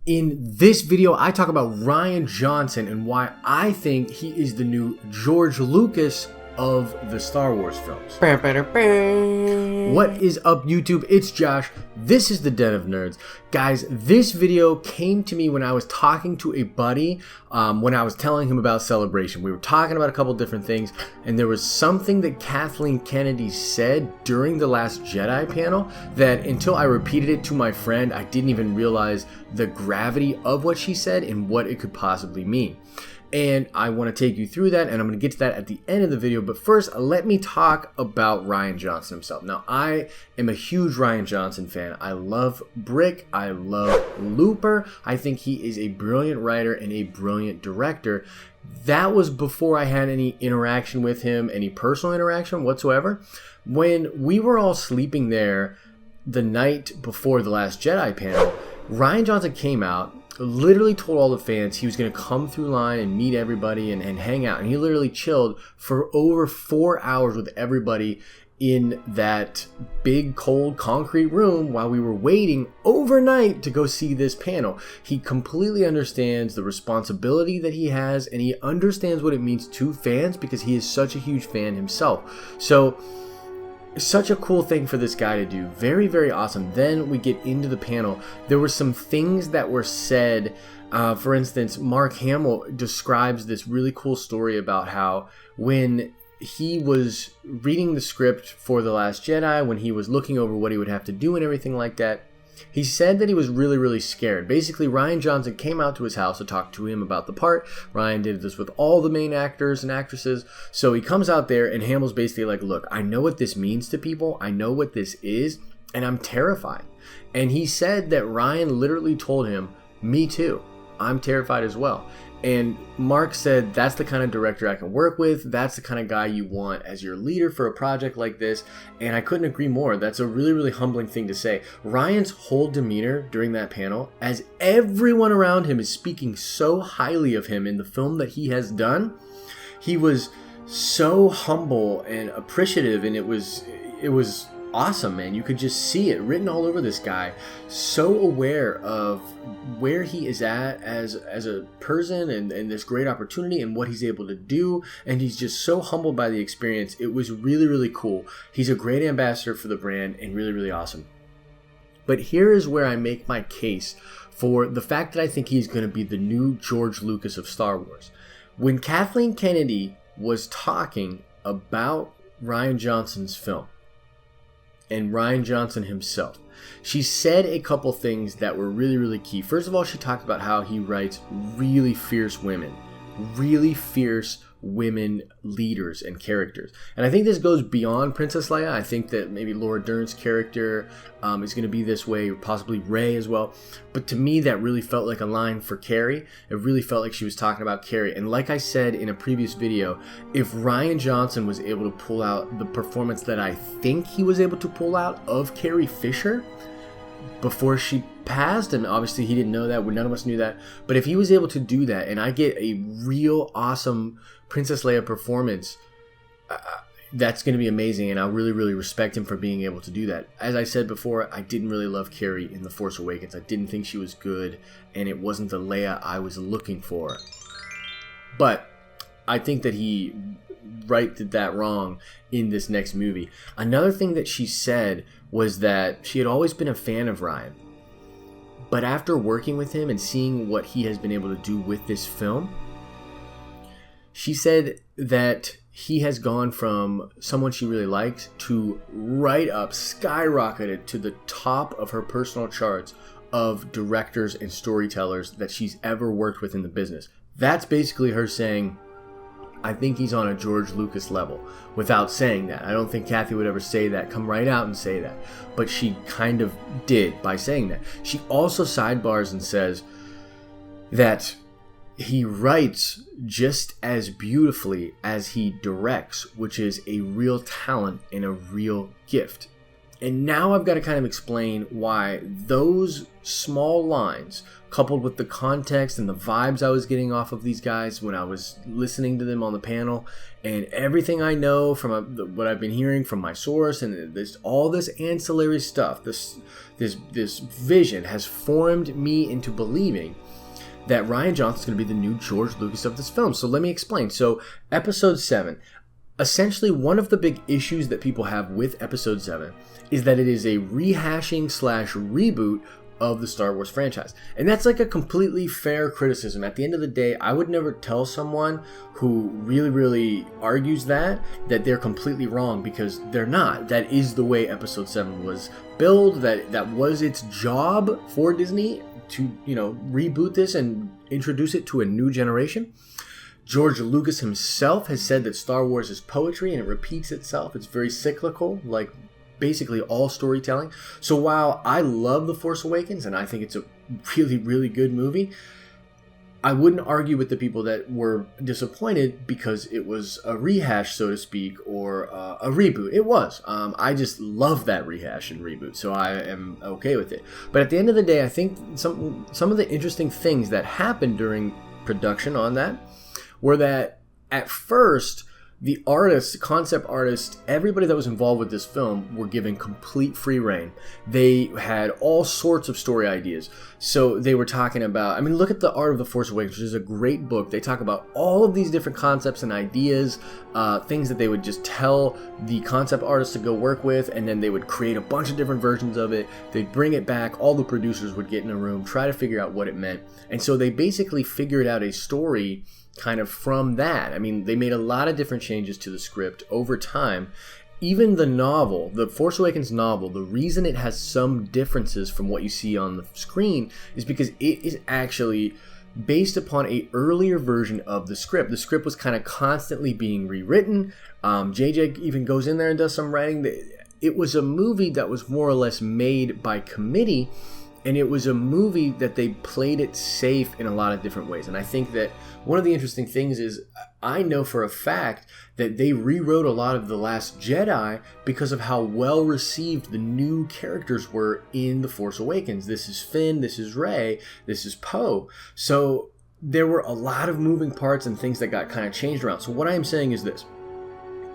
In this video, I talk about Rian Johnson and why I think he is the new George Lucas of the Star Wars films. What is up, YouTube? It's Josh. This is the Den of Nerds. Guys, this video came to me when I was talking to a buddy, when I was telling him about Celebration. We were talking about a couple different things, and there was something that Kathleen Kennedy said during the Last Jedi panel that until I repeated it to my friend, I didn't even realize the gravity of what she said and what it could possibly mean. And I want to take you through that, and I'm going to get to that at the end of the video. But first, let me talk about Rian Johnson himself. Now, I am a huge Rian Johnson fan. I love Brick. I love Looper. I think he is a brilliant writer and a brilliant director. That was before I had any interaction with him, any personal interaction whatsoever. When we were all sleeping there the night before the Last Jedi panel, Rian Johnson came out, literally told all the fans he was going to come through line and meet everybody and hang out. And he literally chilled for over 4 hours with everybody in that big, cold, concrete room while we were waiting overnight to go see this panel. He completely understands the responsibility that he has, and he understands what it means to fans because he is such a huge fan himself. So, such a cool thing for this guy to do. Very, very awesome. Then we get into the panel. There were some things that were said. For instance, Mark Hamill describes this really cool story about how when he was reading the script for The Last Jedi, when he was looking over what he would have to do and everything like that, he said that he was really, really scared. Basically, Rian Johnson came out to his house to talk to him about the part. Rian did this with all the main actors and actresses. So he comes out there, and Hamill's basically like, look, I know what this means to people. I know what this is, and I'm terrified. And he said that Rian literally told him, me too. I'm terrified as well. And Mark said, that's the kind of director I can work with. That's the kind of guy you want as your leader for a project like this. And I couldn't agree more. That's a really, really humbling thing to say. Rian's whole demeanor during that panel, as everyone around him is speaking so highly of him in the film that he has done, he was so humble and appreciative, and it was awesome, man. You could just see it written all over this guy. So aware of where he is at as a person and this great opportunity and what he's able to do. And he's just so humbled by the experience. It was really, really cool. He's a great ambassador for the brand and really, really awesome. But here is where I make my case for the fact that I think he's going to be the new George Lucas of Star Wars. When Kathleen Kennedy was talking about Rian Johnson's film, and Rian Johnson himself, she said a couple things that were really, really key. First of all, she talked about how he writes really fierce women leaders and characters. And I think this goes beyond Princess Leia. I think that maybe Laura Dern's character is going to be this way, or possibly Rey as well. But to me, that really felt like a line for Carrie. It really felt like she was talking about Carrie. And like I said in a previous video, if Rian Johnson was able to pull out the performance that I think he was able to pull out of Carrie Fisher before she passed, and obviously he didn't know that, none of us knew that, but if he was able to do that and I get a real awesome Princess Leia performance, that's going to be amazing, and I really, really respect him for being able to do that. As I said before, I didn't really love Carrie in The Force Awakens. I didn't think she was good, and it wasn't the Leia I was looking for. But I think that he righted that wrong in this next movie. Another thing that she said was that she had always been a fan of Rian, but after working with him and seeing what he has been able to do with this film, she said that he has gone from someone she really likes to right up, skyrocketed to the top of her personal charts of directors and storytellers that she's ever worked with in the business. That's basically her saying, I think he's on a George Lucas level, without saying that. I don't think Kathy would ever say that, come right out and say that. But she kind of did by saying that. She also sidebars and says that he writes just as beautifully as he directs, which is a real talent and a real gift. And now I've got to kind of explain why those small lines coupled with the context and the vibes I was getting off of these guys when I was listening to them on the panel, and everything I know from what I've been hearing from my source, and all this ancillary stuff, this vision has formed me into believing that Rian Johnson's going to be the new George Lucas of this film. So let me explain. So Episode 7, essentially one of the big issues that people have with Episode 7 is that it is a rehashing / reboot of the Star Wars franchise. And that's like a completely fair criticism. At the end of the day, I would never tell someone who really argues that they're completely wrong, because they're not. That is the way Episode 7 was billed. That was its job for Disney to, reboot this and introduce it to a new generation. George Lucas himself has said that Star Wars is poetry and it repeats itself. It's very cyclical, like basically all storytelling. So while I love The Force Awakens and I think it's a really good movie, I wouldn't argue with the people that were disappointed because it was a rehash, so to speak, or a reboot. It was. I just love that rehash and reboot, so I am okay with it. But at the end of the day, I think some of the interesting things that happened during production on that were that at first, the artists, concept artists, everybody that was involved with this film were given complete free reign. They had all sorts of story ideas. So they were talking about, look at The Art of the Force Awakens, which is a great book. They talk about all of these different concepts and ideas, things that they would just tell the concept artists to go work with, and then they would create a bunch of different versions of it. They'd bring it back. All the producers would get in a room, try to figure out what it meant. And so they basically figured out a story kind of from that. They made a lot of different changes to the script over time. Even the novel, the Force Awakens novel, the reason it has some differences from what you see on the screen is because it is actually based upon a earlier version of the script. The script was kind of constantly being rewritten. JJ even goes in there and does some writing. It was a movie that was more or less made by committee, and it was a movie that they played it safe in a lot of different ways. And I think that one of the interesting things is I know for a fact that they rewrote a lot of The Last Jedi because of how well received the new characters were in The Force Awakens. This is Finn, this is Rey, this is Poe. So there were a lot of moving parts and things that got kind of changed around. So what I am saying is this.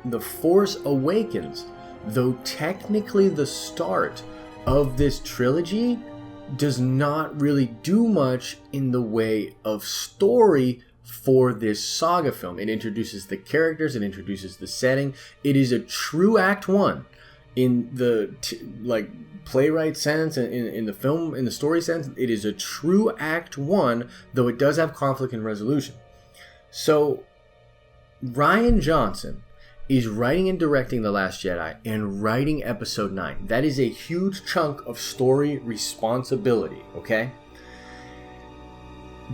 The Force Awakens, though technically the start of this trilogy, does not really do much in the way of story for this saga film. It introduces the characters, it introduces the setting. It is a true Act 1 in the playwright sense, and in the film, in the story sense. It is a true Act 1, though it does have conflict and resolution. So Rian Johnson is writing and directing The Last Jedi and writing Episode 9. That is a huge chunk of story responsibility, okay?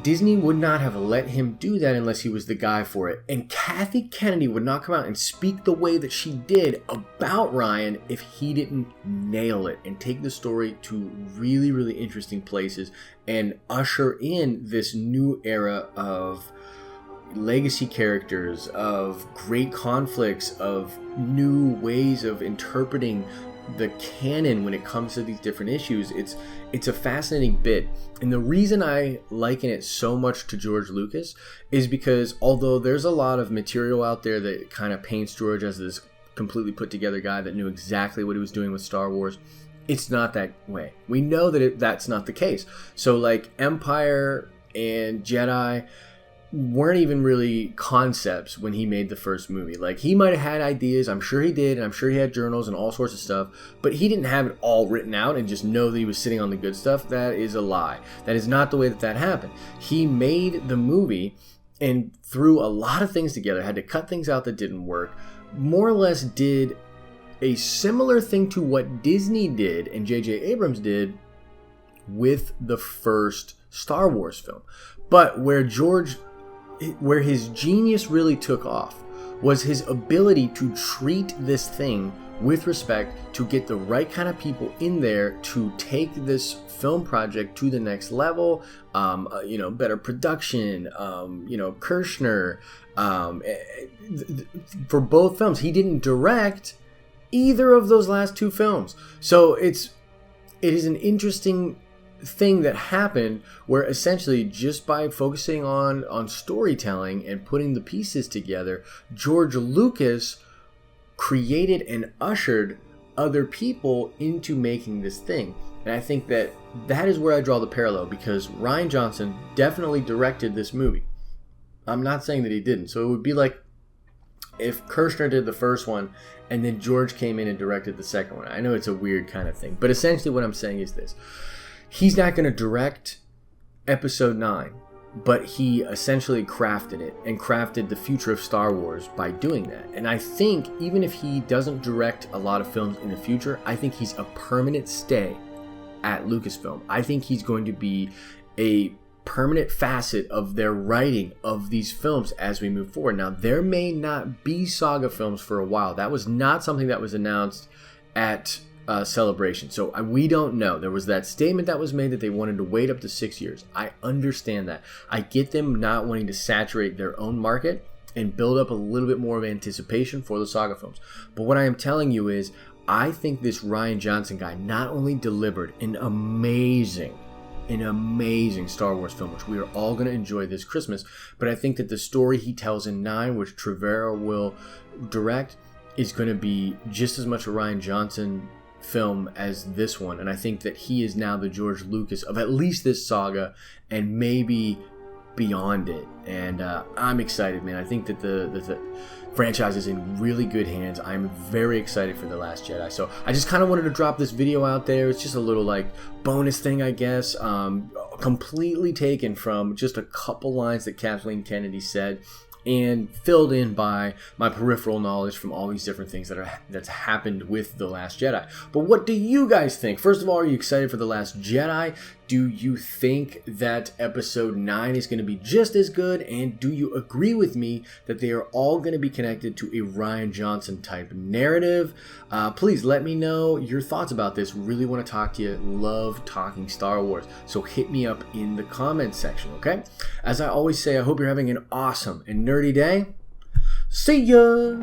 Disney would not have let him do that unless he was the guy for it. And Kathleen Kennedy would not come out and speak the way that she did about Rian if he didn't nail it and take the story to really interesting places and usher in this new era of legacy characters, of great conflicts, of new ways of interpreting the canon when it comes to these different issues. It's a fascinating bit. And the reason I liken it so much to George Lucas is because although there's a lot of material out there that kind of paints George as this completely put together guy that knew exactly what he was doing with Star Wars, it's not that way. We know that that's not the case. So like Empire and Jedi weren't even really concepts when he made the first movie. Like, he might have had ideas, I'm sure he did, and I'm sure he had journals and all sorts of stuff, but he didn't have it all written out and just know that he was sitting on the good stuff. That is a lie. That is not the way that happened. He made the movie and threw a lot of things together, had to cut things out that didn't work, more or less did a similar thing to what Disney did and J.J. Abrams did with the first Star Wars film. But where his genius really took off was his ability to treat this thing with respect, to get the right kind of people in there to take this film project to the next level. Better production, Kirshner, for both films. He didn't direct either of those last two films. So it is an interesting thing that happened where essentially just by focusing on storytelling and putting the pieces together, George Lucas created and ushered other people into making this thing. And I think that is where I draw the parallel, because Rian Johnson definitely directed this movie. I'm not saying that he didn't. So it would be like if Kirshner did the first one and then George came in and directed the second one. I know it's a weird kind of thing, but essentially what I'm saying is this. He's not going to direct Episode 9, but he essentially crafted it and crafted the future of Star Wars by doing that. And I think even if he doesn't direct a lot of films in the future, I think he's a permanent stay at Lucasfilm. I think he's going to be a permanent facet of their writing of these films as we move forward. Now, there may not be saga films for a while. That was not something that was announced at Celebration. So we don't know. There was that statement that was made that they wanted to wait up to 6 years. I understand that. I get them not wanting to saturate their own market and build up a little bit more of anticipation for the saga films. But what I am telling you is, I think this Rian Johnson guy not only delivered an amazing Star Wars film, which we are all going to enjoy this Christmas, but I think that the story he tells in 9, which Trevorrow will direct, is going to be just as much a Rian Johnson film as this one. And I think that he is now the George Lucas of at least this saga and maybe beyond it. And I'm excited, man. I think that the franchise is in really good hands. I'm very excited for The Last Jedi. So I just kind of wanted to drop this video out there. It's just a little like bonus thing, I guess, completely taken from just a couple lines that Kathleen Kennedy said and filled in by my peripheral knowledge from all these different things that's happened with The Last Jedi. But what do you guys think? First of all, are you excited for The Last Jedi? Do you think that Episode 9 is going to be just as good? And do you agree with me that they are all going to be connected to a Rian Johnson type narrative? Please let me know your thoughts about this. Really want to talk to you. Love talking Star Wars. So hit me up in the comments section, okay? As I always say, I hope you're having an awesome and nerdy day. See ya!